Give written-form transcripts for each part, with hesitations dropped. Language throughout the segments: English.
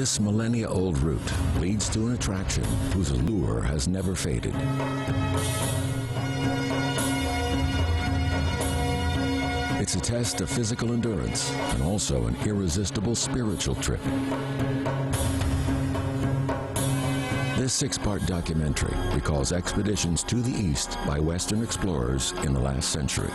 This millennia-old route leads to an attraction whose allure has never faded. It's a test of physical endurance and also an irresistible spiritual trip. This 6-part documentary recalls expeditions to the east by Western explorers in the last century.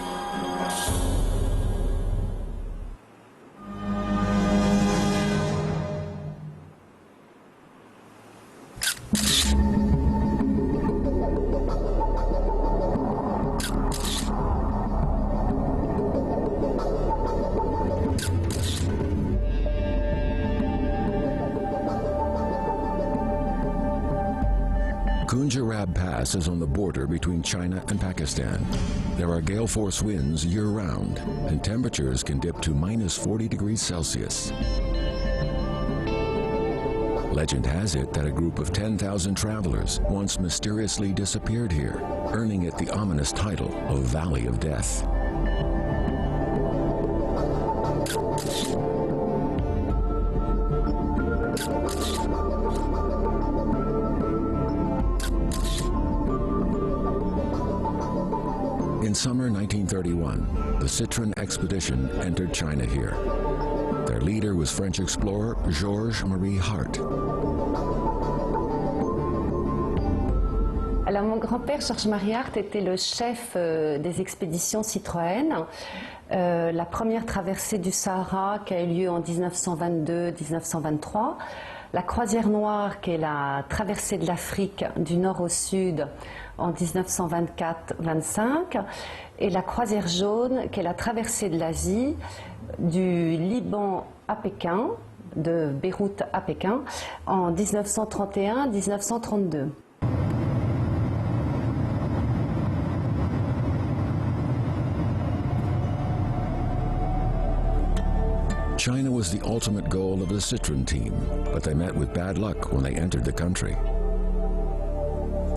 Khunjerab Pass is on the border between China and Pakistan. There are gale force winds year-round, and temperatures can dip to -40 degrees Celsius. Legend has it that a group of 10,000 travelers once mysteriously disappeared here, earning it the ominous title of Valley of Death. In summer 1931, the Citroën expedition entered China here. Their leader was French explorer Georges-Marie Hart. Alors, mon grand-père, Georges-Marie Hart, était le chef des expéditions Citroën. La première traversée du Sahara qui a eu lieu en 1922-1923. La croisière noire qui est la traversée de l'Afrique du nord au sud en 1924-25. Et la croisière jaune qui est la traversée de l'Asie du Liban à Pékin, de Beyrouth à Pékin, en 1931-1932. China was the ultimate goal of the Citroën team, but they met with bad luck when they entered the country.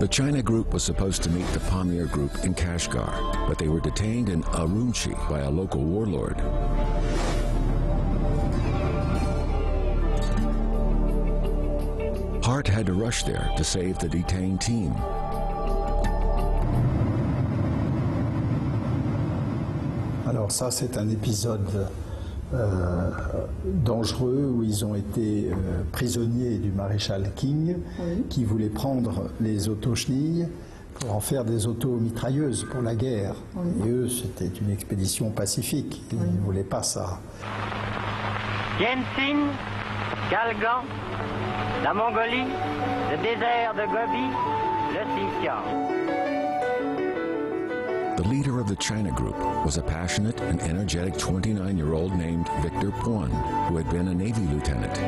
The China group was supposed to meet the Pamir group in Kashgar, but they were detained in Urumqi by a local warlord. Hart had to rush there to save the detained team. Alors ça, c'est un épisode dangereux où ils ont été prisonniers du maréchal King, oui, qui voulait prendre les auto-chenilles pour en faire des auto-mitrailleuses pour la guerre. Oui. Et eux, c'était une expédition pacifique, ils ne voulaient pas ça. Tientsin, Galgan, la Mongolie, le désert de Gobi, le Xinjiang. The leader of the China group was a passionate and energetic 29-year-old named Victor Puan, who had been a Navy lieutenant.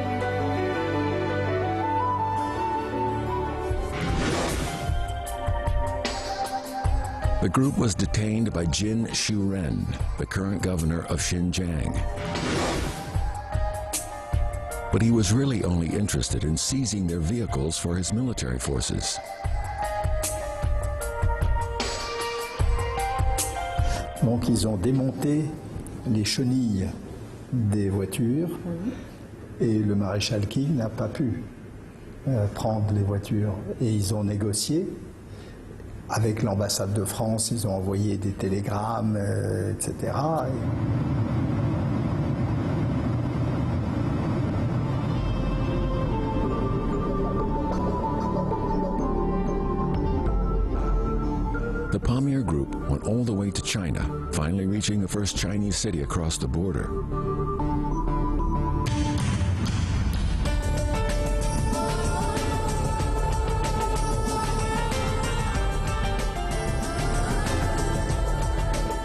The group was detained by Jin Shuren, the current governor of Xinjiang. But he was really only interested in seizing their vehicles for his military forces. Donc ils ont démonté les chenilles des voitures, et le maréchal King n'a pas pu prendre les voitures. Et ils ont négocié avec l'ambassade de France, ils ont envoyé des télégrammes, etc. The Pamir group went all the way to China, finally reaching the first Chinese city across the border.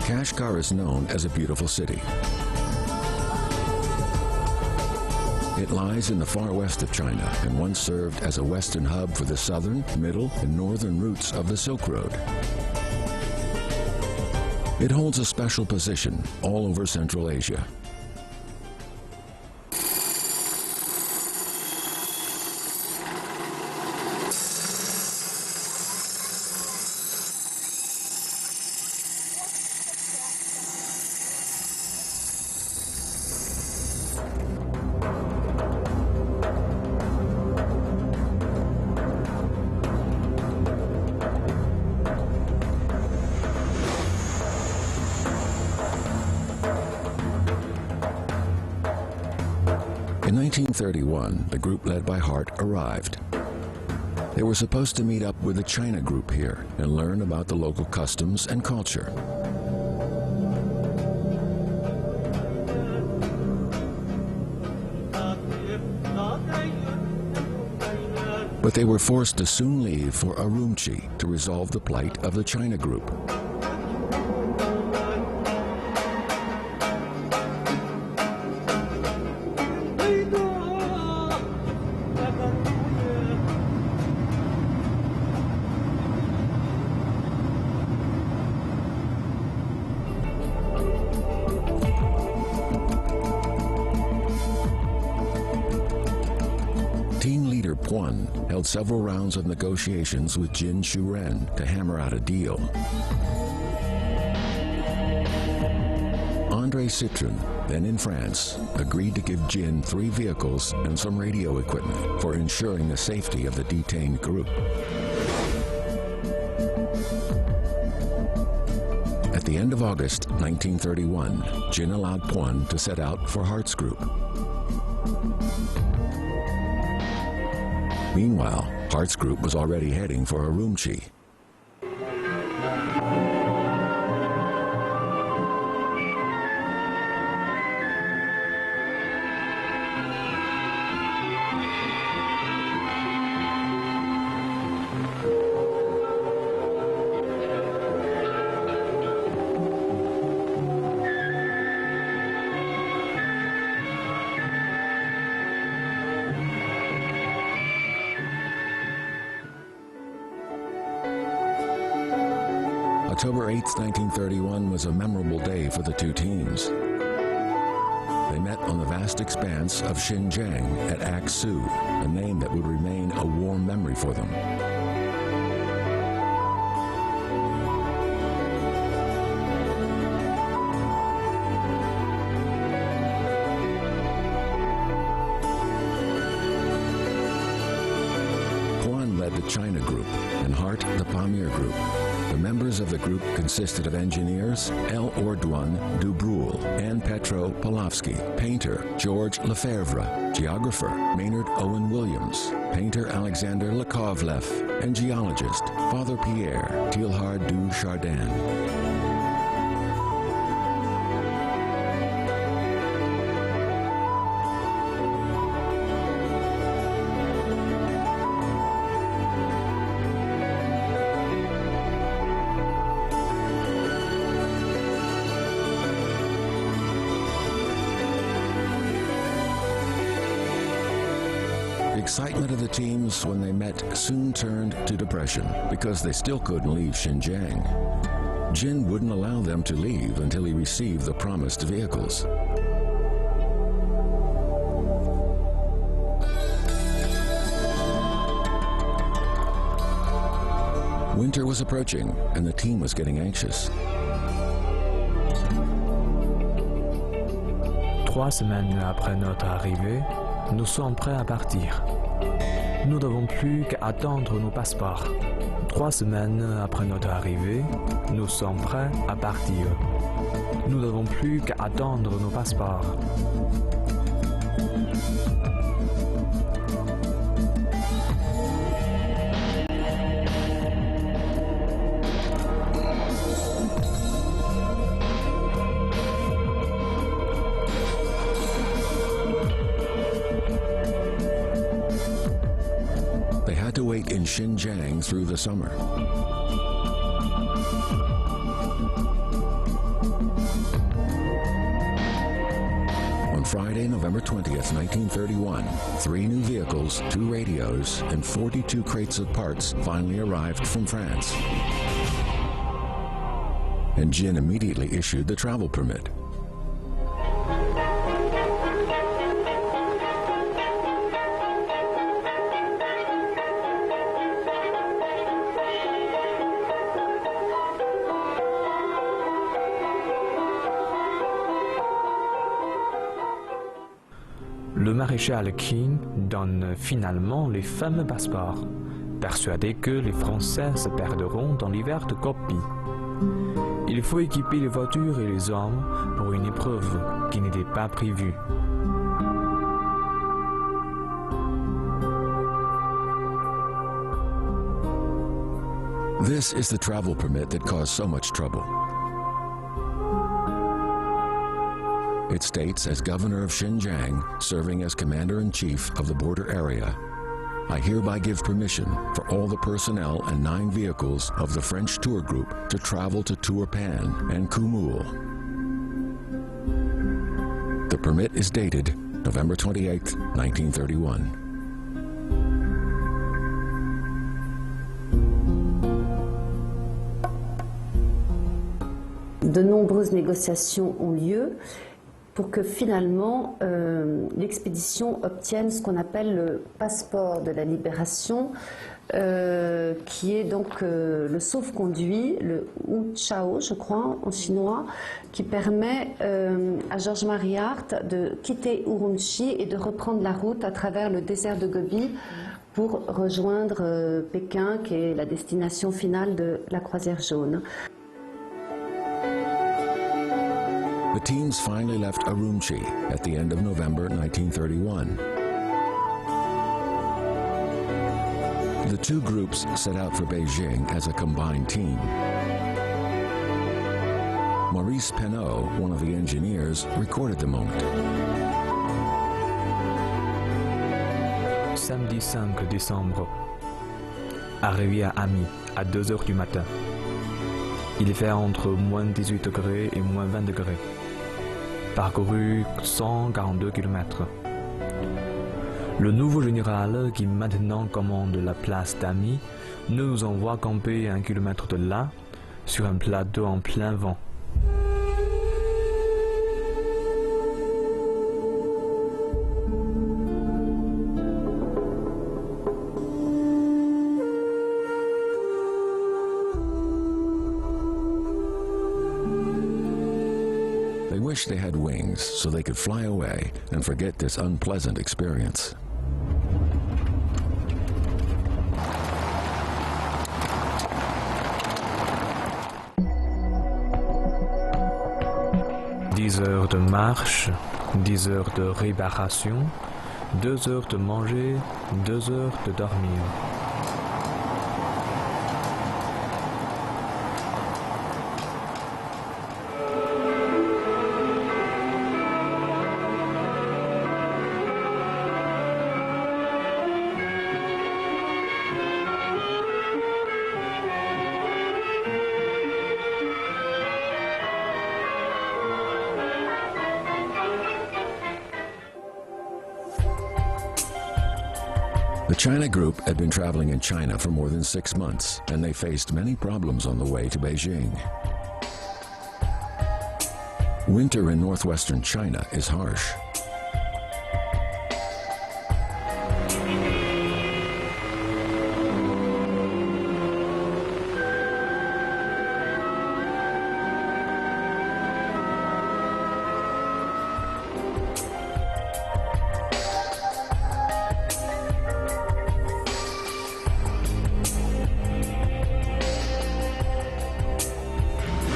Kashgar is known as a beautiful city. It lies in the far west of China and once served as a western hub for the southern, middle, and northern routes of the Silk Road. It holds a special position all over Central Asia. In 1931, the group led by Hart arrived. They were supposed to meet up with the China group here and learn about the local customs and culture. But they were forced to soon leave for Urumqi to resolve the plight of the China group. Puan held several rounds of negotiations with Jin Shuren to hammer out a deal. André Citroën, then in France, agreed to give Jin 3 vehicles and some radio equipment for ensuring the safety of the detained group. At the end of August 1931, Jin allowed Puan to set out for Hart's group. Meanwhile, Hart's group was already heading for Urumqi. October 8, 1931 was a memorable day for the two teams. They met on the vast expanse of Xinjiang at Aksu, a name that would remain a warm memory for them. Puan led the China group and Hart the Pamir group. The members of the group consisted of engineers L. Ordouan Dubroul and Petro Polovsky, painter George Lefebvre, geographer Maynard Owen Williams, painter Alexander Lakovlev, and geologist Father Pierre Teilhard du Chardin. The excitement of the teams when they met soon turned to depression because they still couldn't leave Xinjiang. Jin wouldn't allow them to leave until he received the promised vehicles. Winter was approaching and the team was getting anxious. 3 semaines après notre arrivée, nous sommes prêts à partir. Nous n'avons plus qu'à attendre nos passeports. 3 semaines après notre arrivée, nous sommes prêts à partir. Nous n'avons plus qu'à attendre nos passeports. To wait in Xinjiang through the summer. On Friday, November 20th, 1931, 3 new vehicles, 2 radios, and 42 crates of parts finally arrived from France. And Jin immediately issued the travel permit. Le maréchal King donne finalement les fameux passeports, persuadé que les Français se perdront dans l'hiver de Gobi. Il faut équiper les voitures et les hommes pour une épreuve qui n'était pas prévue. This is the travel permit that caused so much trouble. It states, as governor of Xinjiang, serving as commander-in-chief of the border area, I hereby give permission for all the personnel and 9 vehicles of the French tour group to travel to Turpan and Kumul. The permit is dated November 28, 1931. De nombreuses négociations ont lieu pour que finalement l'expédition obtienne ce qu'on appelle le passeport de la libération, qui est donc le sauf-conduit, le Wu Chao, je crois, en chinois, qui permet à Georges-Marie Hart de quitter Urumqi et de reprendre la route à travers le désert de Gobi pour rejoindre Pékin, qui est la destination finale de la croisière jaune. The teams finally left Urumqi at the end of November 1931. The 2 groups set out for Beijing as a combined team. Maurice Penot, one of the engineers, recorded the moment. Samedi 5 décembre. Arrivé à Ami à 2 heures du matin. Il fait entre moins 18 degrés et moins 20 degrés. Parcouru 142 km. Le nouveau général, qui maintenant commande la place d'Ami, nous envoie camper 1 kilomètre de là, sur un plateau en plein vent. They wished they had wings so they could fly away and forget this unpleasant experience. Dix heures de marche, 10 heures de réparation, 2 heures de manger, 2 heures de dormir. The China group had been traveling in China for more than 6 months, and they faced many problems on the way to Beijing. Winter in northwestern China is harsh.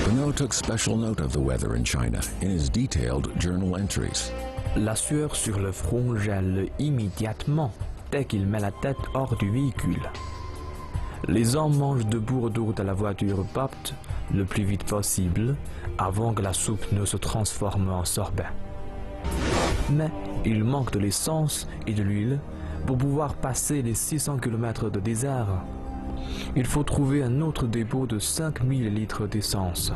Penot took special note of the weather in China in his detailed journal entries. La sueur sur le front gèle immédiatement dès qu'il met la tête hors du véhicule. Les hommes mangent debout autour de la voiture Bapt le plus vite possible avant que la soupe ne se transforme en sorbet. Mais il manque de l'essence et de l'huile pour pouvoir passer les 600 km de désert. Il faut trouver un autre dépôt de 5000 litres d'essence.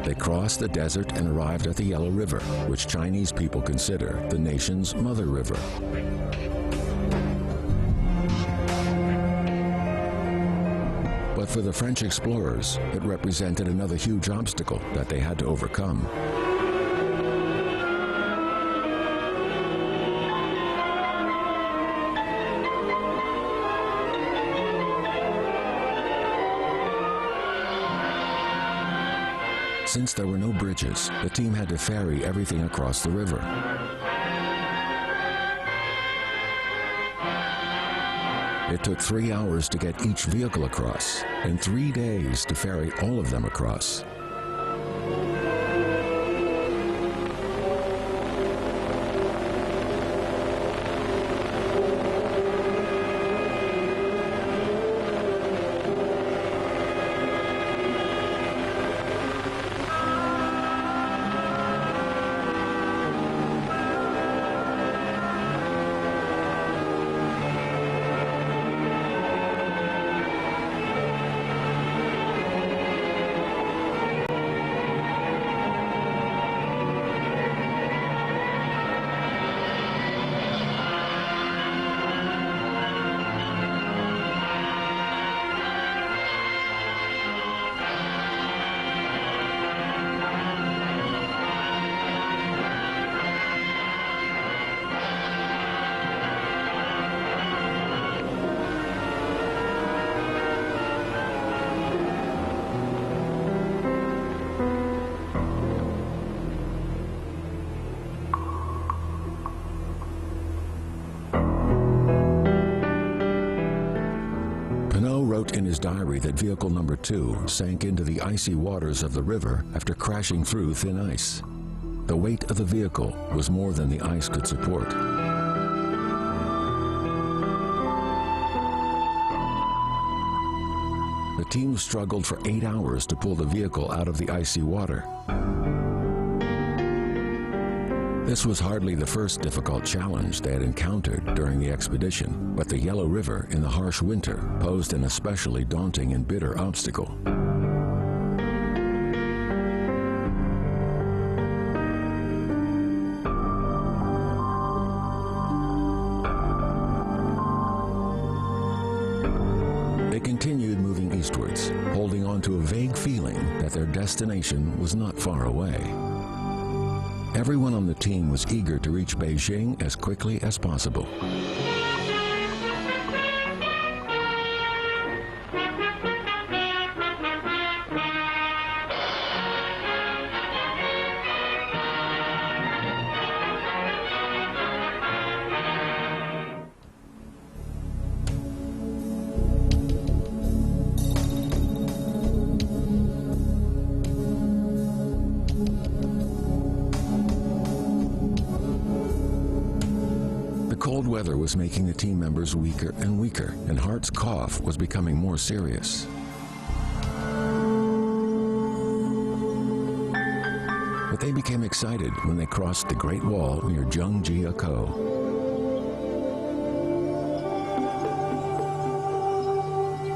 They crossed the desert and arrived at the Yellow River, which Chinese people consider the nation's mother river. But for the French explorers, it represented another huge obstacle that they had to overcome. Since there were no bridges, the team had to ferry everything across the river. It took 3 hours to get each vehicle across, and 3 days to ferry all of them across. diary that vehicle number 2 sank into the icy waters of the river after crashing through thin ice. The weight of the vehicle was more than the ice could support. The team struggled for 8 hours to pull the vehicle out of the icy water. This was hardly the first difficult challenge they had encountered during the expedition, but the Yellow River in the harsh winter posed an especially daunting and bitter obstacle. They continued moving eastwards, holding on to a vague feeling that their destination was not far away. Everyone on the team was eager to reach Beijing as quickly as possible. Cold weather was making the team members weaker and weaker, and Hart's cough was becoming more serious. But they became excited when they crossed the Great Wall near Zhengjiakou.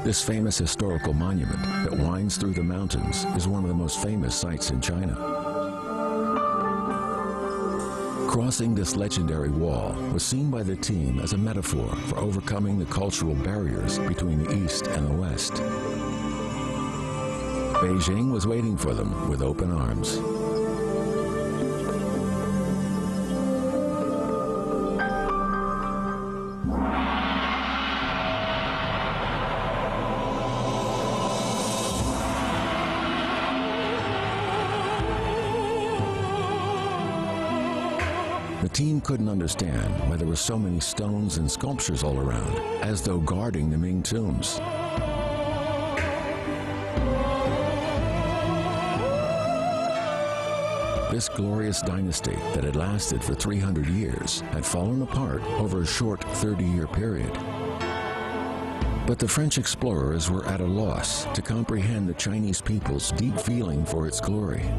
This famous historical monument that winds through the mountains is one of the most famous sites in China. Crossing this legendary wall was seen by the team as a metaphor for overcoming the cultural barriers between the East and the West. Beijing was waiting for them with open arms. The team couldn't understand why there were so many stones and sculptures all around, as though guarding the Ming tombs. This glorious dynasty that had lasted for 300 years had fallen apart over a short 30-year period. But the French explorers were at a loss to comprehend the Chinese people's deep feeling for its glory.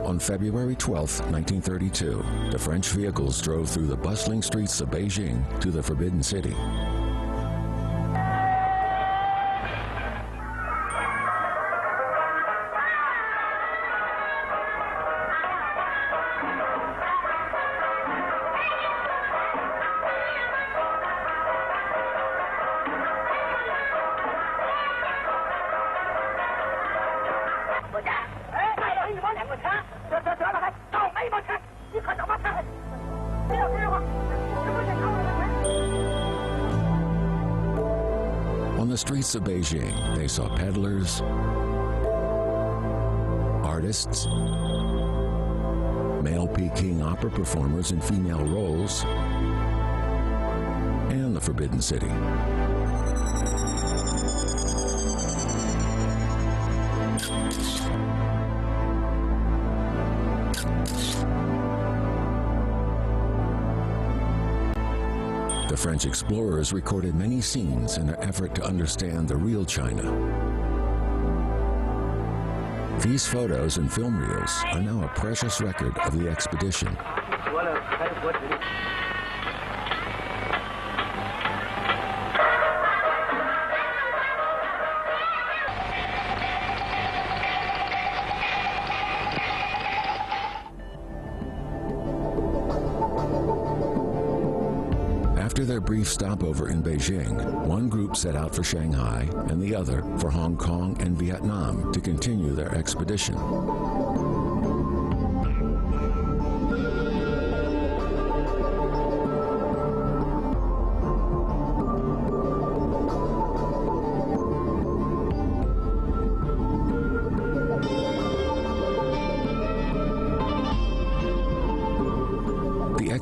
On February 12, 1932, the French vehicles drove through the bustling streets of Beijing to the Forbidden City. On the streets of Beijing, they saw peddlers, artists, male Peking opera performers in female roles, and the Forbidden City. The French explorers recorded many scenes in their effort to understand the real China. These photos and film reels are now a precious record of the expedition. After their brief stopover in Beijing, one group set out for Shanghai and the other for Hong Kong and Vietnam to continue their expedition.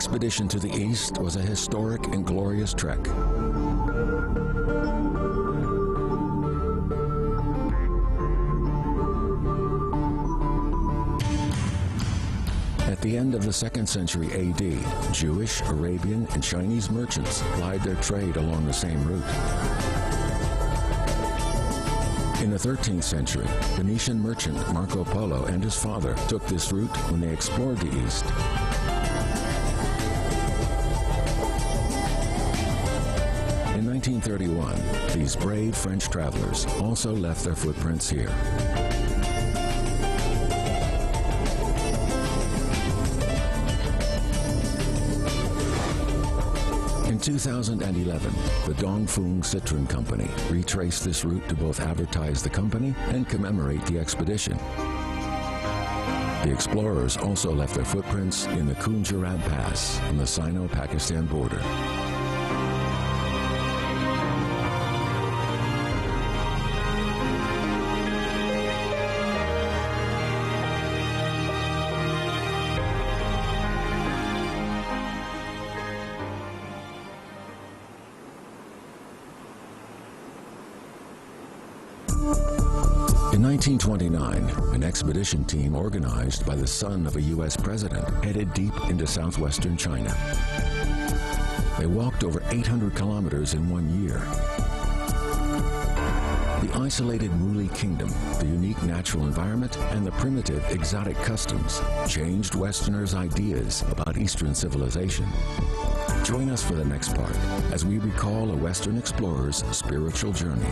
expedition to the east was a historic and glorious trek. At the end of the 2nd century AD, Jewish, Arabian, and Chinese merchants plied their trade along the same route. In the 13th century, Venetian merchant Marco Polo and his father took this route when they explored the East. In 1931, these brave French travelers also left their footprints here. In 2011, the Dongfeng Citron Company retraced this route to both advertise the company and commemorate the expedition. The explorers also left their footprints in the Khunjerab Pass on the Sino-Pakistan border. In 1929, an expedition team organized by the son of a U.S. president headed deep into southwestern China. They walked over 800 kilometers in 1 year. The isolated Muli Kingdom, the unique natural environment, and the primitive exotic customs changed Westerners' ideas about Eastern civilization. Join us for the next part as we recall a Western explorer's spiritual journey.